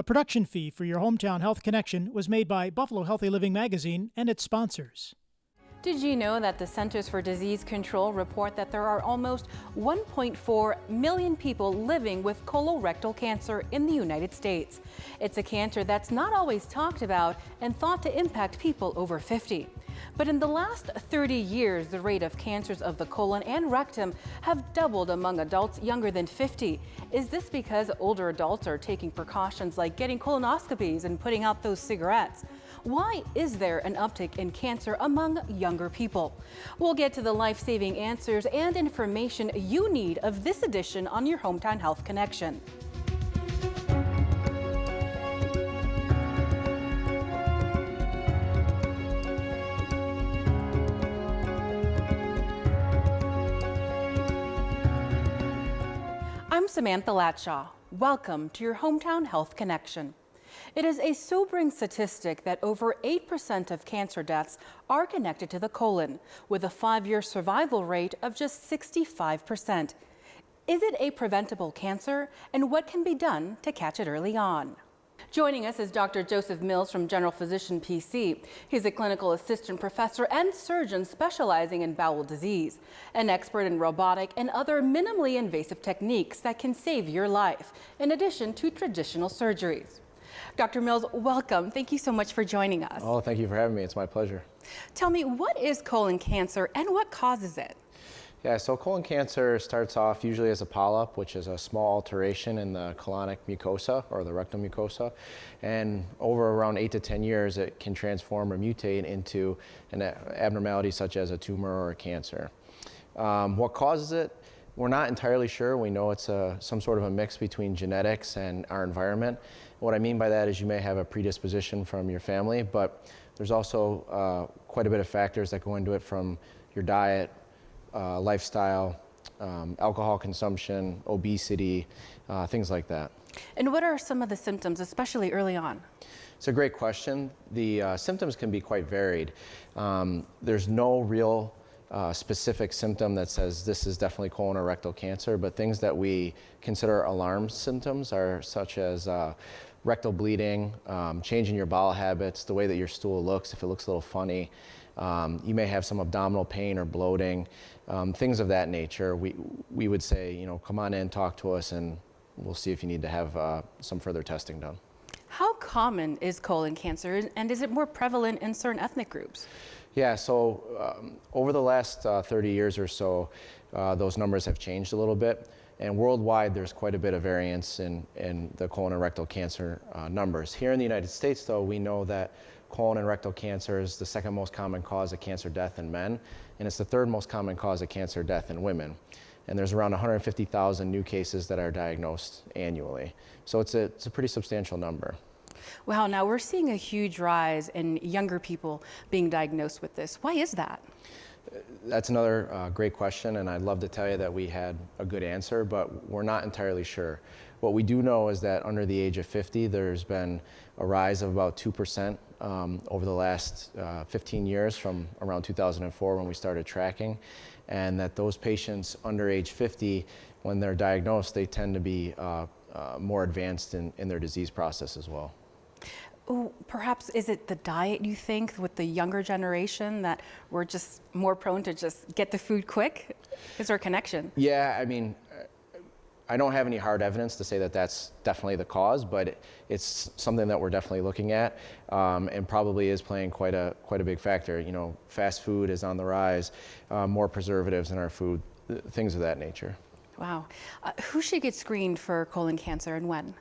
A production fee for your Hometown Health Connection was made by Buffalo Healthy Living Magazine and its sponsors. Did you know that the Centers for Disease Control report that there are almost 1.4 million people living with colorectal cancer in the United States? It's a cancer that's not always talked about and thought to impact people over 50. But in the last 30 years, the rate of cancers of the colon and rectum have doubled among adults younger than 50. Is this because older adults are taking precautions like getting colonoscopies and putting out those cigarettes? Why is there an uptick in cancer among younger people? We'll get to the life-saving answers and information you need of this edition on your Hometown Health Connection. I'm Samantha Latshaw. Welcome to your Hometown Health Connection. It is a sobering statistic that over 8% of cancer deaths are connected to the colon, with a 5-year survival rate of just 65%. Is it a preventable cancer, and what can be done to catch it early on? Joining us is Dr. Joseph Mills from General Physician PC. He's a clinical assistant professor and surgeon specializing in bowel disease, an expert in robotic and other minimally invasive techniques that can save your life, in addition to traditional surgeries. Dr. Mills, welcome. Thank you so much for joining us. Oh, thank you for having me. It's my pleasure. Tell me, what is colon cancer and what causes it? Yeah, so colon cancer starts off usually as a polyp, which is a small alteration in the colonic mucosa or the rectal mucosa. And over around 8 to 10 years, it can transform or mutate into an abnormality such as a tumor or a cancer. What causes it? We're not entirely sure. We know it's some sort of a mix between genetics and our environment. What I mean by that is you may have a predisposition from your family, but there's also quite a bit of factors that go into it, from your diet, lifestyle, alcohol consumption, obesity, things like that. And what are some of the symptoms, especially early on? It's a great question. The symptoms can be quite varied. There's no real specific symptom that says this is definitely colon or rectal cancer, but things that we consider alarm symptoms are such as rectal bleeding, change in your bowel habits, the way that your stool looks, if it looks a little funny. You may have some abdominal pain or bloating, things of that nature. We would say, you know, come on in, talk to us, and we'll see if you need to have some further testing done. How common is colon cancer, and is it more prevalent in certain ethnic groups? Yeah, so over the last 30 years or so, those numbers have changed a little bit. And worldwide, there's quite a bit of variance in the colon and rectal cancer numbers. Here in the United States, though, we know that colon and rectal cancer is the second most common cause of cancer death in men, and it's the third most common cause of cancer death in women. And there's around 150,000 new cases that are diagnosed annually. So it's a pretty substantial number. Wow, now we're seeing a huge rise in younger people being diagnosed with this. Why is that? That's another great question, and I'd love to tell you that we had a good answer, but we're not entirely sure. What we do know is that under the age of 50, there's been a rise of about 2% over the last 15 years, from around 2004 when we started tracking, and that those patients under age 50, when they're diagnosed, they tend to be more advanced in their disease process as well. Ooh, perhaps is it the diet, you think, with the younger generation, that we're just more prone to just get the food quick? Is there a connection? Yeah, I mean, I don't have any hard evidence to say that that's definitely the cause, but it's something that we're definitely looking at, and probably is playing quite a big factor. You know, fast food is on the rise, more preservatives in our food, things of that nature. Wow. Who should get screened for colon cancer and when?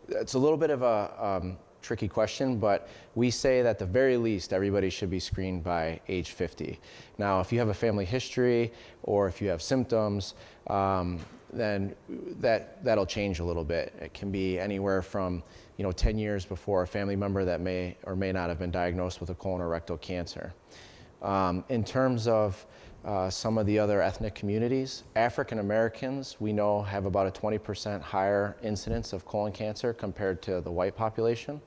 It's a little bit of a tricky question, but we say that at the very least everybody should be screened by age 50. Now, if you have a family history or if you have symptoms, then that'll change a little bit. It can be anywhere from 10 years before a family member that may or may not have been diagnosed with a colon or rectal cancer. In terms of some of the other ethnic communities, African Americans, we know, have about a 20% higher incidence of colon cancer compared to the white population,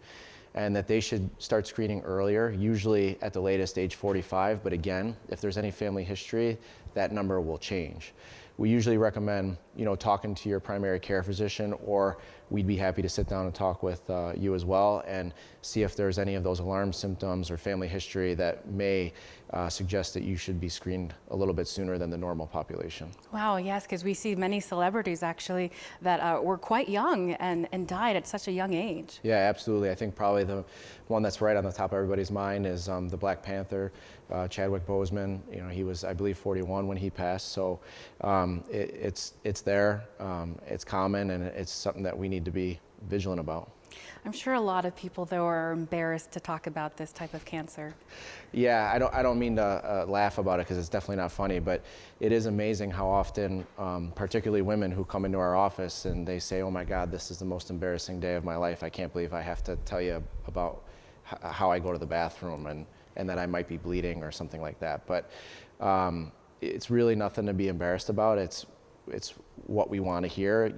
and that they should start screening earlier, usually at the latest age 45. But again, if there's any family history, that number will change. We usually recommend talking to your primary care physician, or we'd be happy to sit down and talk with you as well and see if there's any of those alarm symptoms or family history that may suggest that you should be screened a little bit sooner than the normal population. Wow, yes, because we see many celebrities actually that were quite young and died at such a young age. Yeah, absolutely. I think probably the one that's right on the top of everybody's mind is the Black Panther, Chadwick Boseman. He was, I believe, 41 when he passed. So it's there, it's common, and it's something that we need to be vigilant about. I'm sure a lot of people, though, are embarrassed to talk about this type of cancer. Yeah, I don't mean to laugh about it, because it's definitely not funny, but it is amazing how often, particularly women who come into our office and they say, oh my God, this is the most embarrassing day of my life. I can't believe I have to tell you about how I go to the bathroom and that I might be bleeding or something like that. But it's really nothing to be embarrassed about. It's what we want to hear.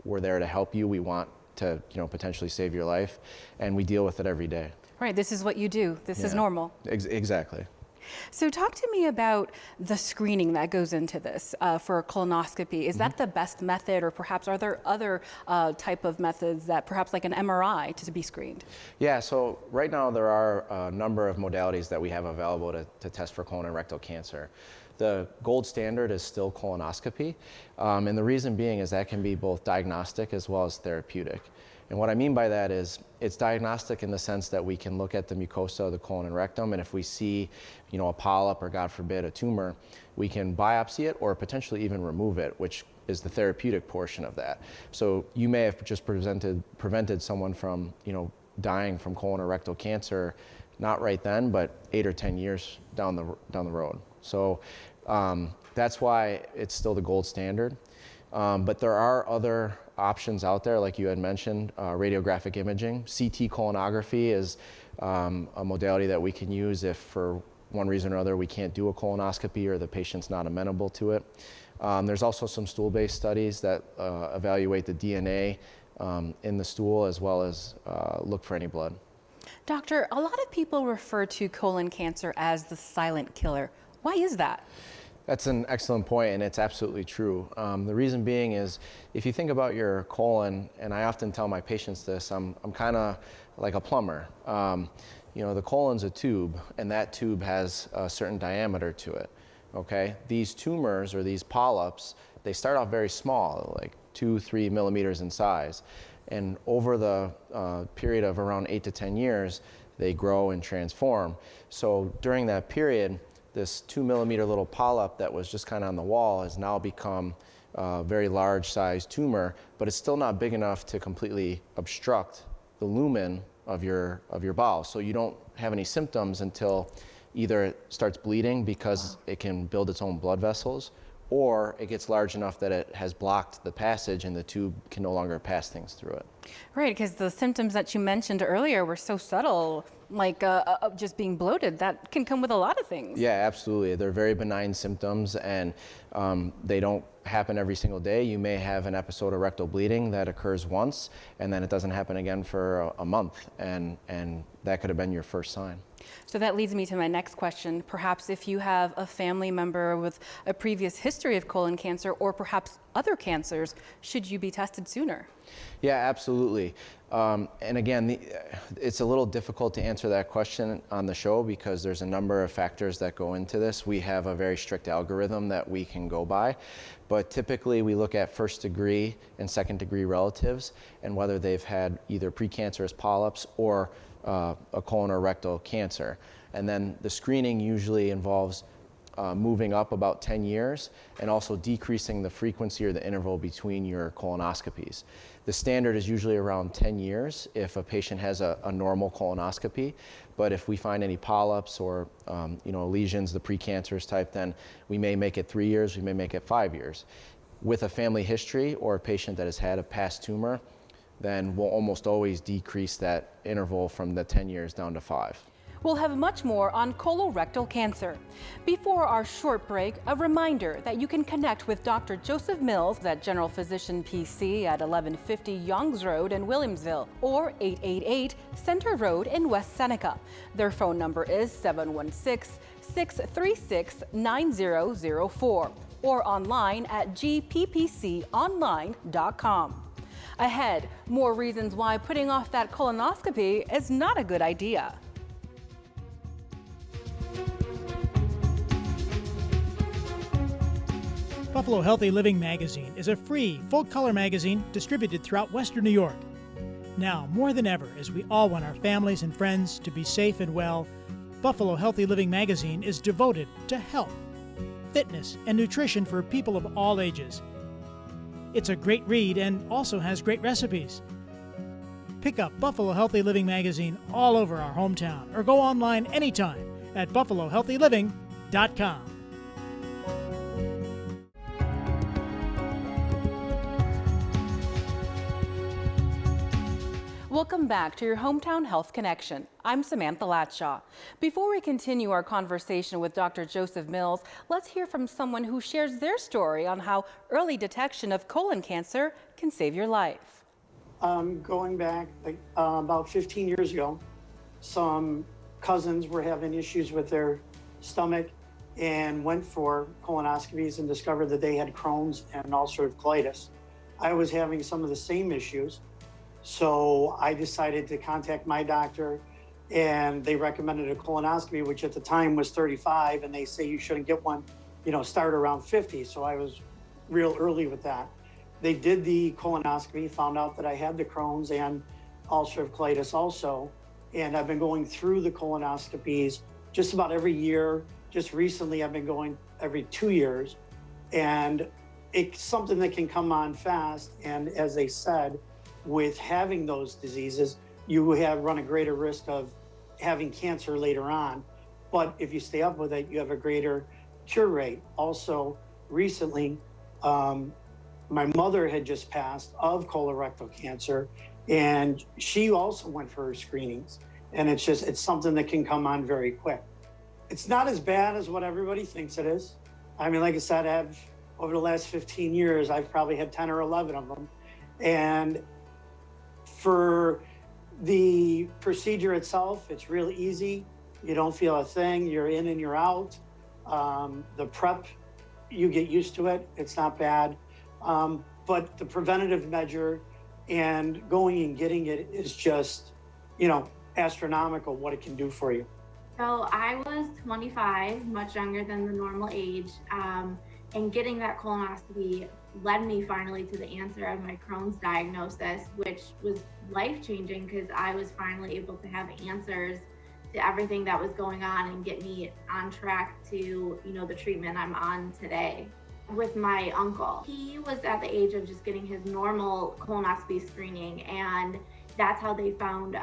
We're there to help you. We want to potentially save your life, and we deal with it every day. Right, this is what you do. This is normal. Exactly. So talk to me about the screening that goes into this for a colonoscopy. Is that the best method, or perhaps are there other type of methods that perhaps like an MRI to be screened? Yeah, so right now there are a number of modalities that we have available to test for colon and rectal cancer. The gold standard is still colonoscopy, and the reason being is that can be both diagnostic as well as therapeutic. And what I mean by that is it's diagnostic in the sense that we can look at the mucosa of the colon and rectum, and if we see, a polyp or, God forbid, a tumor, we can biopsy it or potentially even remove it, which is the therapeutic portion of that. So you may have just prevented someone from, dying from colon or rectal cancer, not right then, but 8 or 10 years down the road. So that's why it's still the gold standard. But there are other options out there, like you had mentioned, radiographic imaging. CT colonography is a modality that we can use if for one reason or other we can't do a colonoscopy or the patient's not amenable to it. There's also some stool-based studies that evaluate the DNA in the stool, as well as look for any blood. Doctor, a lot of people refer to colon cancer as the silent killer. Why is that? That's an excellent point, and it's absolutely true. The reason being is, if you think about your colon, and I often tell my patients this, I'm kind of like a plumber. The colon's a tube, and that tube has a certain diameter to it, okay? These tumors, or these polyps, they start off very small, like 2-3 millimeters in size. And over the period of around 8 to 10 years, they grow and transform. So during that period, this 2 millimeter little polyp that was just kind of on the wall has now become a very large sized tumor, but it's still not big enough to completely obstruct the lumen of your bowel. So you don't have any symptoms until either it starts bleeding because it can build its own blood vessels, or it gets large enough that it has blocked the passage and the tube can no longer pass things through it. Right, because the symptoms that you mentioned earlier were so subtle, like just being bloated. That can come with a lot of things. Yeah, absolutely. They're very benign symptoms, and they don't happen every single day. You may have an episode of rectal bleeding that occurs once, and then it doesn't happen again for a month, and that could have been your first sign. So that leads me to my next question. Perhaps if you have a family member with a previous history of colon cancer, or perhaps other cancers, should you be tested sooner? Yeah, absolutely. And again, it's a little difficult to answer that question on the show because there's a number of factors that go into this. We have a very strict algorithm that we can go by, but typically we look at first degree and second degree relatives and whether they've had either precancerous polyps or a colon or rectal cancer. And then the screening usually involves moving up about 10 years and also decreasing the frequency or the interval between your colonoscopies. The standard is usually around 10 years if a patient has a normal colonoscopy, but if we find any polyps or lesions, the precancerous type, then we may make it 3 years, we may make it 5 years. With a family history or a patient that has had a past tumor, then we'll almost always decrease that interval from the 10 years down to 5. We'll have much more on colorectal cancer. Before our short break, a reminder that you can connect with Dr. Joseph Mills at General Physician PC at 1150 Youngs Road in Williamsville or 888 Center Road in West Seneca. Their phone number is 716-636-9004. or online at gppconline.com. Ahead, more reasons why putting off that colonoscopy is not a good idea. Buffalo Healthy Living magazine is a free, full-color magazine distributed throughout Western New York. Now, more than ever, as we all want our families and friends to be safe and well, Buffalo Healthy Living magazine is devoted to health, fitness, and nutrition for people of all ages. It's a great read and also has great recipes. Pick up Buffalo Healthy Living magazine all over our hometown or go online anytime at buffalohealthyliving.com. Welcome back to your Hometown Health Connection. I'm Samantha Latshaw. Before we continue our conversation with Dr. Joseph Mills, let's hear from someone who shares their story on how early detection of colon cancer can save your life. Going back about 15 years ago, some cousins were having issues with their stomach and went for colonoscopies and discovered that they had Crohn's and ulcerative colitis. I was having some of the same issues. So I decided to contact my doctor, and they recommended a colonoscopy, which at the time was 35, and they say you shouldn't get one, start around 50. So I was real early with that. They did the colonoscopy, found out that I had the Crohn's and ulcerative colitis also. And I've been going through the colonoscopies just about every year. Just recently, I've been going every 2 years. And it's something that can come on fast. And as they said, with having those diseases, you run a greater risk of having cancer later on. But if you stay up with it, you have a greater cure rate. Also, recently, my mother had just passed of colorectal cancer, and she also went for her screenings. And it's something that can come on very quick. It's not as bad as what everybody thinks it is. I mean, like I said, over the last 15 years, I've probably had 10 or 11 of them. And for the procedure itself, it's really easy. You don't feel a thing. You're in and you're out. The prep, you get used to it. It's not bad. But the preventative measure and going and getting it is just, astronomical what it can do for you. So I was 25, much younger than the normal age. And getting that colonoscopy led me finally to the answer of my Crohn's diagnosis, which was life-changing because I was finally able to have answers to everything that was going on and get me on track to, the treatment I'm on today. With my uncle, he was at the age of just getting his normal colonoscopy screening, and that's how they found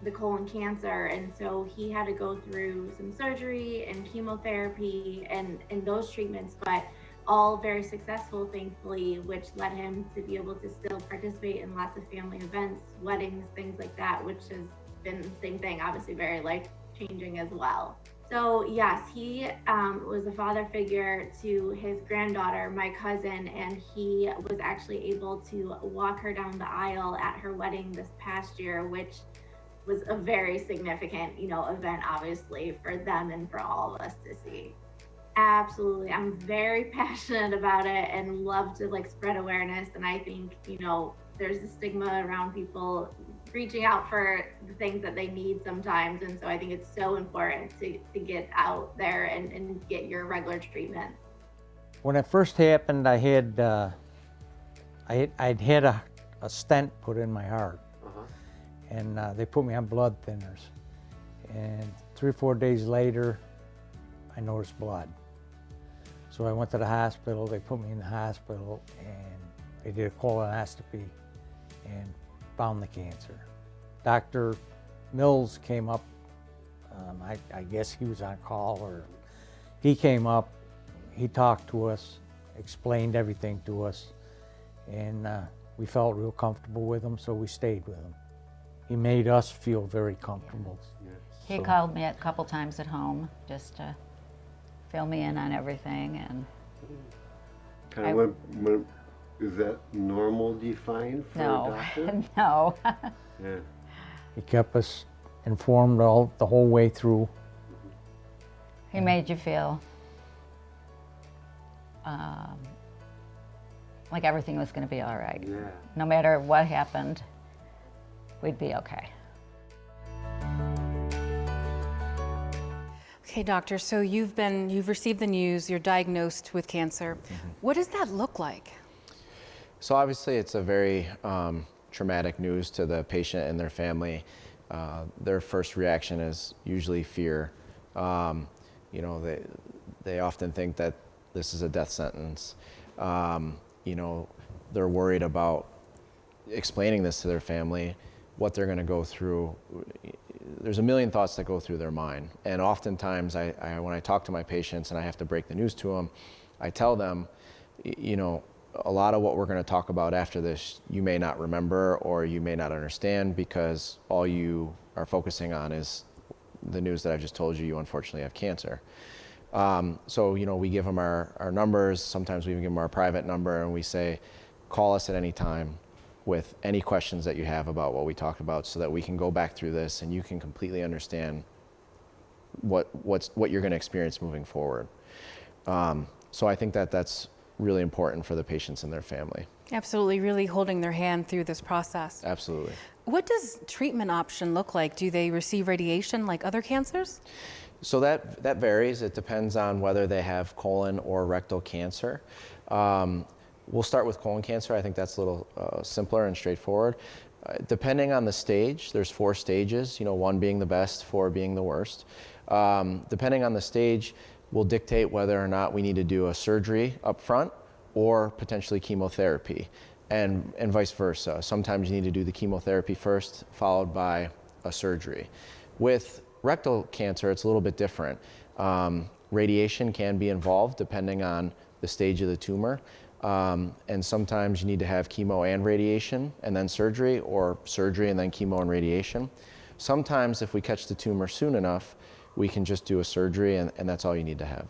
the colon cancer. And so he had to go through some surgery and chemotherapy and those treatments, but all very successful, thankfully, which led him to be able to still participate in lots of family events, weddings, things like that, which has been the same thing, obviously very life-changing as well. So yes, he was a father figure to his granddaughter, my cousin, and he was actually able to walk her down the aisle at her wedding this past year, which was a very significant, event, obviously, for them and for all of us to see. Absolutely. I'm very passionate about it and love to spread awareness. And I think, there's a stigma around people reaching out for the things that they need sometimes. And so I think it's so important to get out there and get your regular treatment. When it first happened, I'd had a stent put in my heart. And they put me on blood thinners. And 3 or 4 days later, I noticed blood. So I went to the hospital, they put me in the hospital, and they did a colonoscopy and found the cancer. Dr. Mills came up, I guess he was on call, or he came up, he talked to us, explained everything to us, and we felt real comfortable with him, so we stayed with him. He made us feel very comfortable. He called me a couple times at home just to fill me in on everything, and is that normal, do you find, for a doctor? No. Yeah. He kept us informed the whole way through. He made you feel like everything was going to be all right. Yeah. No matter what happened, we'd be okay. Okay, doctor, so you've received the news, you're diagnosed with cancer. What does that look like? So obviously it's a very traumatic news to the patient and their family. Their first reaction is usually fear. You know, they often think that this is a death sentence. You know, they're worried about explaining this to their family, what they're going to go through. There's a million thoughts that go through their mind. And oftentimes when I talk to my patients and I have to break the news to them, I tell them, you know, a lot of what we're going to talk about after this, you may not remember or you may not understand because all you are focusing on is the news that I just told you, you unfortunately have cancer. So, you know, we give them our numbers. Sometimes we even give them our private number and we say, call us at any time with any questions that you have about what we talked about so that we can go back through this and you can completely understand what you're going to experience moving forward. So I think that that's really important for the patients and their family. Absolutely, really holding their hand through this process. Absolutely. What does treatment option look like? Do they receive radiation like other cancers? So that varies. It depends on whether they have colon or rectal cancer. We'll start with colon cancer. I think that's a little simpler and straightforward. Depending on the stage, there's 4 stages, you know, 1 being the best, 4 being the worst. Depending on the stage, will dictate whether or not we need to do a surgery up front or potentially chemotherapy, and vice versa. Sometimes you need to do the chemotherapy first, followed by a surgery. With rectal cancer, it's a little bit different. Radiation can be involved depending on the stage of the tumor. And sometimes you need to have chemo and radiation and then surgery, or surgery and then chemo and radiation. Sometimes if we catch the tumor soon enough, we can just do a surgery and that's all you need to have.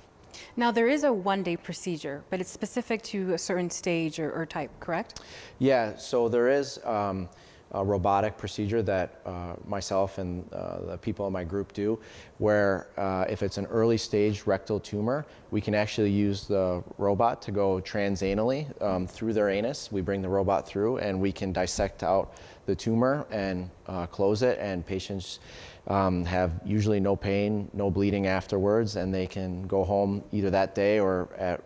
Now there is a 1-day procedure, but it's specific to a certain stage or type, correct? Yeah, so there is a robotic procedure that myself and the people in my group do, where if it's an early stage rectal tumor, we can actually use the robot to go transanally through their anus. We bring the robot through and we can dissect out the tumor and close it, and patients have usually no pain, no bleeding afterwards, and they can go home either that day or at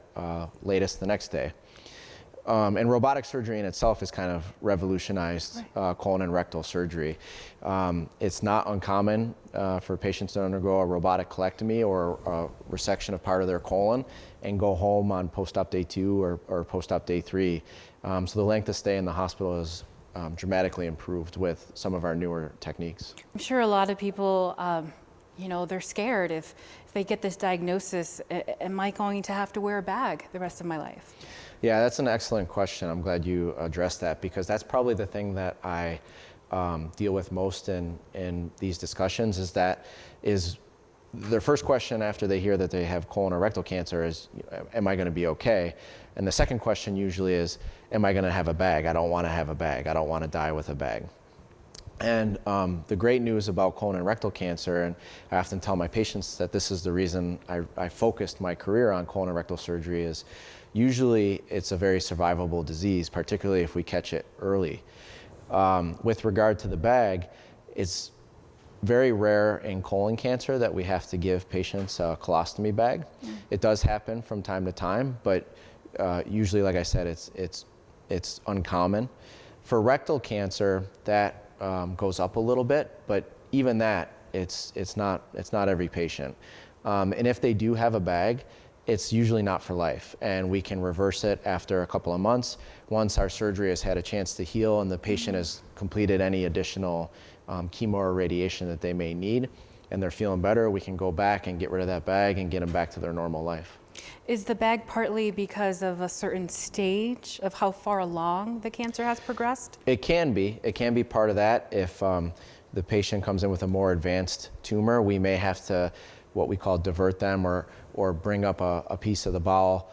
latest the next day. And robotic surgery in itself has kind of revolutionized colon and rectal surgery. It's not uncommon for patients to undergo a robotic colectomy or a resection of part of their colon and go home on post-op day 2 or post-op day 3. So the length of stay in the hospital is dramatically improved with some of our newer techniques. I'm sure a lot of people, you know, they're scared if they get this diagnosis, am I going to have to wear a bag the rest of my life? Yeah, that's an excellent question. I'm glad you addressed that, because that's probably the thing that I deal with most in these discussions is their first question after they hear that they have colon or rectal cancer is, am I going to be okay? And the second question usually is, am I going to have a bag? I don't want to have a bag. I don't want to die with a bag. And the great news about colon and rectal cancer, and I often tell my patients that this is the reason I focused my career on colon and rectal surgery, is usually it's a very survivable disease, particularly if we catch it early. With regard to the bag, it's very rare in colon cancer that we have to give patients a colostomy bag. It does happen from time to time, but usually, like I said, it's uncommon. For rectal cancer, that goes up a little bit, but even that, it's not every patient. And if they do have a bag, it's usually not for life, and we can reverse it after a couple of months. Once our surgery has had a chance to heal and the patient has completed any additional chemo or radiation that they may need, and they're feeling better, we can go back and get rid of that bag and get them back to their normal life. Is the bag partly because of a certain stage of how far along the cancer has progressed? It can be. It can be part of that. If the patient comes in with a more advanced tumor, we may have to, what we call, divert them or bring up a piece of the bowel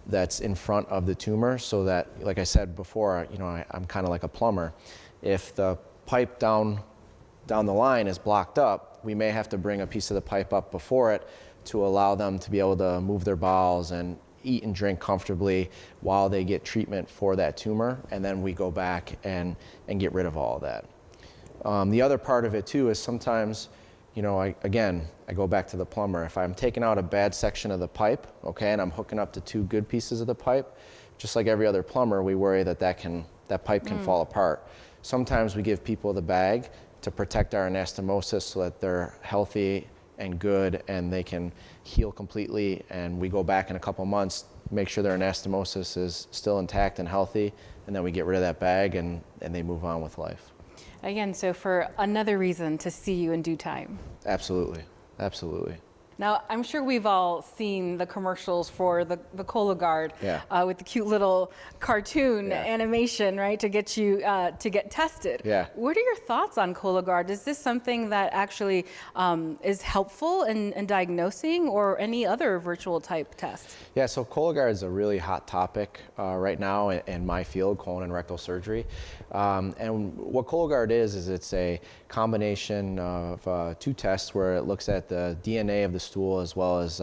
that's in front of the tumor, so that, like I said before, you know, I'm kind of like a plumber. If the pipe down the line is blocked up, we may have to bring a piece of the pipe up before it to allow them to be able to move their bowels and eat and drink comfortably while they get treatment for that tumor, and then we go back and get rid of all of that. The other part of it too is sometimes, you know, I go back to the plumber. If I'm taking out a bad section of the pipe, okay, and I'm hooking up to 2 good pieces of the pipe, just like every other plumber, we worry that that pipe can fall apart. Sometimes we give people the bag to protect our anastomosis so that they're healthy and good and they can heal completely, and we go back in a couple months, make sure their anastomosis is still intact and healthy, and then we get rid of that bag and they move on with life. Again, so for another reason to see you in due time. Absolutely, absolutely. Now, I'm sure we've all seen the commercials for the Cologuard with the cute little cartoon animation, right, to get you to get tested. Yeah. What are your thoughts on Cologuard? Is this something that actually is helpful in diagnosing, or any other virtual type test? Yeah, so Cologuard is a really hot topic right now in my field, colon and rectal surgery. And what Cologuard is it's a combination of 2 tests where it looks at the DNA of the stool as well as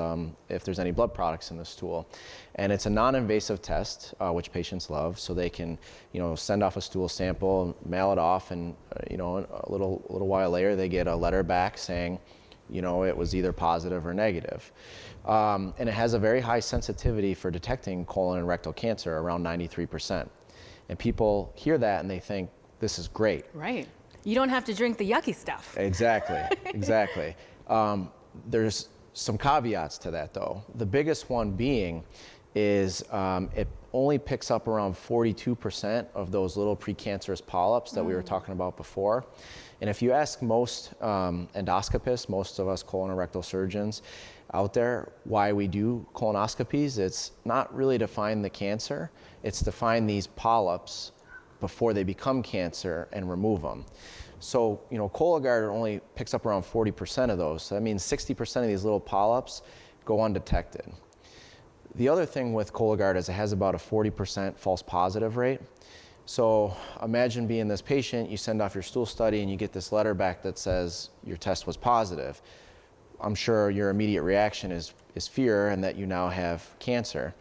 if there's any blood products in the stool. And it's a non-invasive test, which patients love, so they can, you know, send off a stool sample, mail it off, and you know, a little while later they get a letter back saying, you know, it was either positive or negative. And it has a very high sensitivity for detecting colon and rectal cancer, around 93%. And people hear that and they think, this is great. Right. You don't have to drink the yucky stuff. Exactly, exactly. There's some caveats to that though. The biggest one being is it only picks up around 42% of those little precancerous polyps that we were talking about before. And if you ask most endoscopists, most of us colon and rectal surgeons out there, why we do colonoscopies, it's not really to find the cancer, it's to find these polyps before they become cancer and remove them. So, you know, Cologuard only picks up around 40% of those. So that means 60% of these little polyps go undetected. The other thing with Cologuard is it has about a 40% false positive rate. So imagine being this patient, you send off your stool study and you get this letter back that says your test was positive. I'm sure your immediate reaction is fear and that you now have cancer.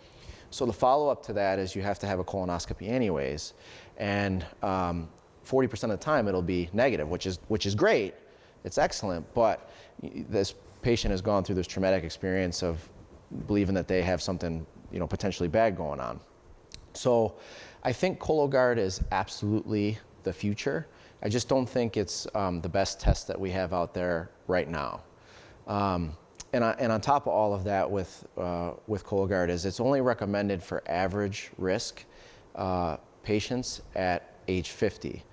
So the follow-up to that is you have to have a colonoscopy anyways. And 40% of the time it'll be negative, which is great, it's excellent, but this patient has gone through this traumatic experience of believing that they have something, you know, potentially bad going on. So I think Cologuard is absolutely the future. I just don't think it's the best test that we have out there right now. And on top of all of that with Cologuard is it's only recommended for average risk patients at age 50.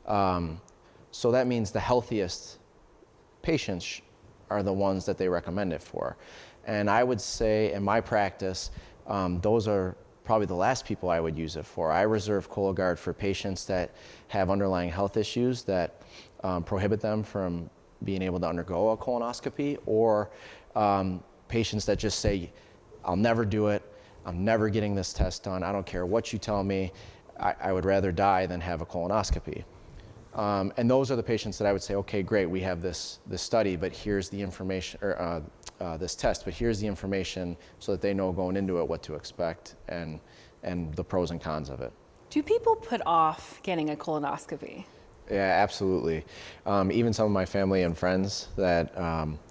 So that means the healthiest patients are the ones that they recommend it for. And I would say in my practice, those are probably the last people I would use it for. I reserve Cologuard for patients that have underlying health issues that prohibit them from being able to undergo a colonoscopy, or patients that just say, I'll never do it, I'm never getting this test done, I don't care what you tell me, I would rather die than have a colonoscopy. And those are the patients that I would say, okay, great, we have this study, but here's the information, or this test, but here's the information so that they know going into it what to expect and the pros and cons of it. Do people put off getting a colonoscopy? Yeah, absolutely. Even some of my family and friends that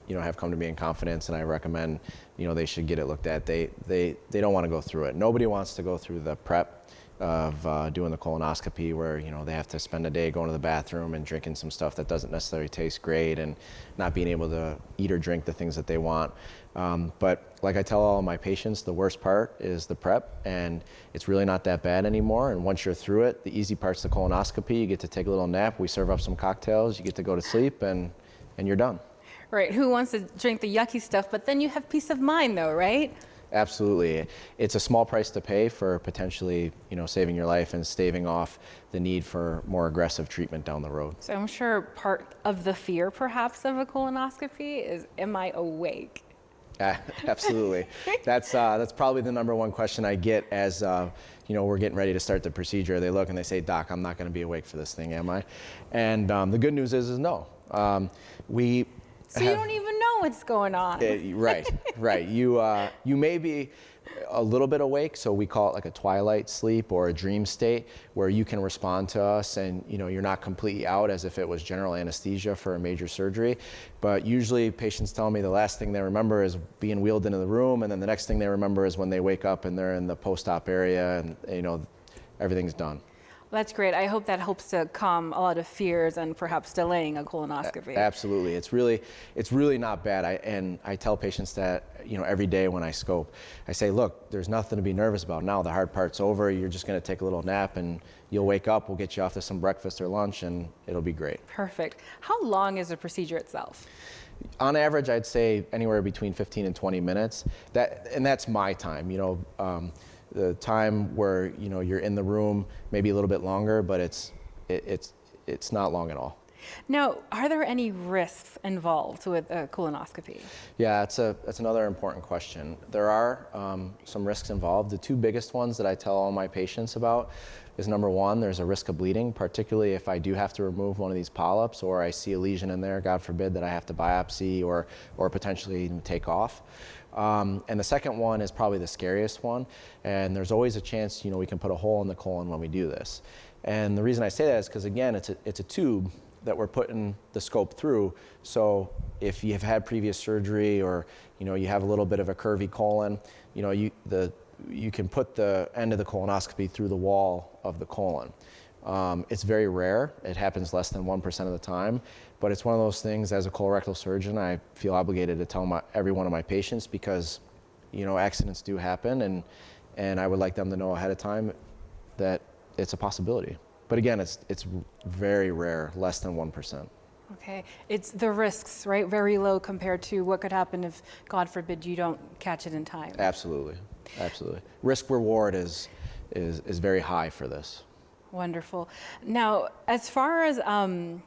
you know, have come to me in confidence, and I recommend, you know, they should get it looked at. They don't want to go through it. Nobody wants to go through the prep of doing the colonoscopy, where, you know, they have to spend a day going to the bathroom and drinking some stuff that doesn't necessarily taste great, and not being able to eat or drink the things that they want. But like I tell all of my patients, the worst part is the prep, and it's really not that bad anymore. And once you're through it, the easy part's the colonoscopy. You get to take a little nap, we serve up some cocktails, you get to go to sleep, and you're done. Right, who wants to drink the yucky stuff, but then you have peace of mind though, right? Absolutely. It's a small price to pay for potentially, you know, saving your life and staving off the need for more aggressive treatment down the road. So I'm sure part of the fear perhaps of a colonoscopy is, am I awake? Absolutely. That's probably the number one question I get as you know, we're getting ready to start the procedure. They look and they say, Doc, I'm not going to be awake for this thing, am I? And the good news is no. So you don't even know what's going on. Right, right. You may be a little bit awake, so we call it like a twilight sleep or a dream state where you can respond to us and you're not completely out as if it was general anesthesia for a major surgery. But usually patients tell me the last thing they remember is being wheeled into the room, and then the next thing they remember is when they wake up and they're in the post-op area and everything's done. That's great. I hope that helps to calm a lot of fears and perhaps delaying a colonoscopy. Absolutely. It's really not bad. I tell patients that, every day when I scope, I say, look, there's nothing to be nervous about now. The hard part's over. You're just going to take a little nap and you'll wake up. We'll get you off to some breakfast or lunch and it'll be great. Perfect. How long is the procedure itself? On average, I'd say anywhere between 15 and 20 minutes. That's my time. The time where you're in the room, maybe a little bit longer, but it's not long at all. Now, are there any risks involved with a colonoscopy? Yeah, that's another important question. There are some risks involved. The two biggest ones that I tell all my patients about is, number one, there's a risk of bleeding, particularly if I do have to remove one of these polyps or I see a lesion in there, God forbid, that I have to biopsy or potentially even take off. And the second one is probably the scariest one, and there's always a chance we can put a hole in the colon when we do this. And the reason I say that is because, again, it's a tube that we're putting the scope through. So if you've had previous surgery or you have a little bit of a curvy colon, you can put the end of the colonoscopy through the wall of the colon. It's very rare. It happens less than 1% of the time, but it's one of those things. As a colorectal surgeon, I feel obligated to tell every one of my patients because accidents do happen, and I would like them to know ahead of time that it's a possibility. But again, it's very rare, less than 1%. Okay, it's the risks, right? Very low compared to what could happen if, God forbid, you don't catch it in time. Absolutely, absolutely. Risk reward is very high for this. Wonderful. Now, as far as a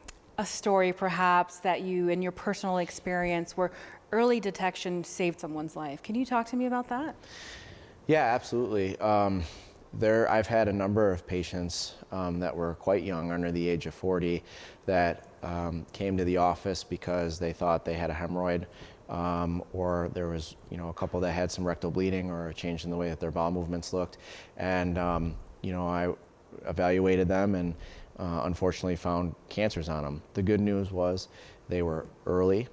story perhaps that you, in your personal experience, where early detection saved someone's life, can you talk to me about that? Yeah, absolutely. I've had a number of patients that were quite young, under the age of 40, that came to the office because they thought they had a hemorrhoid, or there was a couple that had some rectal bleeding or a change in the way that their bowel movements looked. And I evaluated them and unfortunately found cancers on them. The good news was they were early.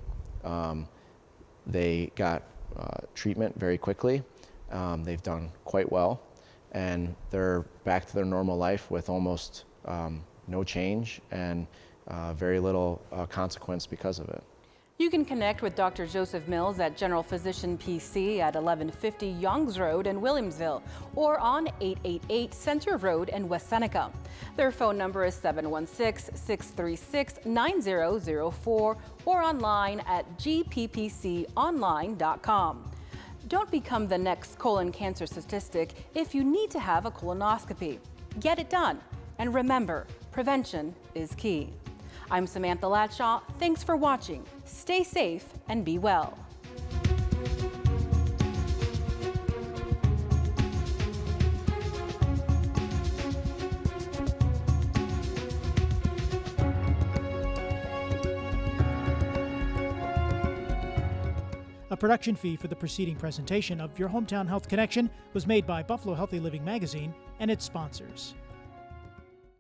They got treatment very quickly. They've done quite well, and they're back to their normal life with almost no change and very little consequence because of it. You can connect with Dr. Joseph Mills at General Physician PC at 1150 Youngs Road in Williamsville or on 888 Center Road in West Seneca. Their phone number is 716-636-9004 or online at gppconline.com. Don't become the next colon cancer statistic if you need to have a colonoscopy. Get it done. And remember, prevention is key. I'm Samantha Latshaw. Thanks for watching. Stay safe and be well. A production fee for the preceding presentation of Your Hometown Health Connection was made by Buffalo Healthy Living Magazine and its sponsors.